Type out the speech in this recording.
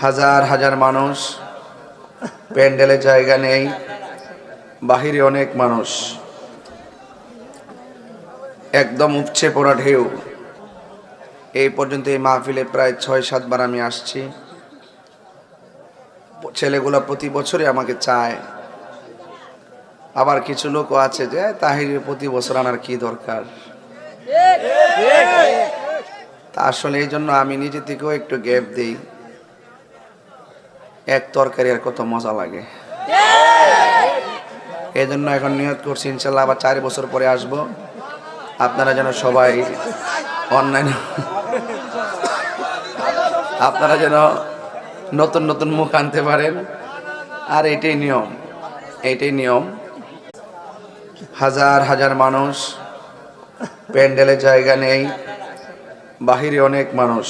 হাজার হাজার মানুষ, প্যান্ডেলে জায়গা নেই, বাহিরে অনেক মানুষ, একদম উপচে পড়া ঢেউ। এই পর্যন্ত এই মাহফিলে প্রায় ৬-৭ বার আমি আসছি। ছেলেগুলো প্রতি বছরই আমাকে চায়। আবার কিছু লোকও আছে যে তাহিরের প্রতি বছর আনার কি দরকার। তা আসলে এই জন্য আমি নিজে থেকেও একটু গ্যাপ দিই। এক তরকারি আর কত মজা লাগে। এই জন্য এখন নিয়ত করছি ইনশাল্লাহ আবার 4 বছর পরে আসব। আপনারা যেন সবাই অনলাইন, আপনারা যেন নতুন নতুন মুখ আনতে পারেন। আর এটাই নিয়ম, এটাই নিয়ম। হাজার হাজার মানুষ, প্যান্ডেলে জায়গা নেই, বাহিরে অনেক মানুষ।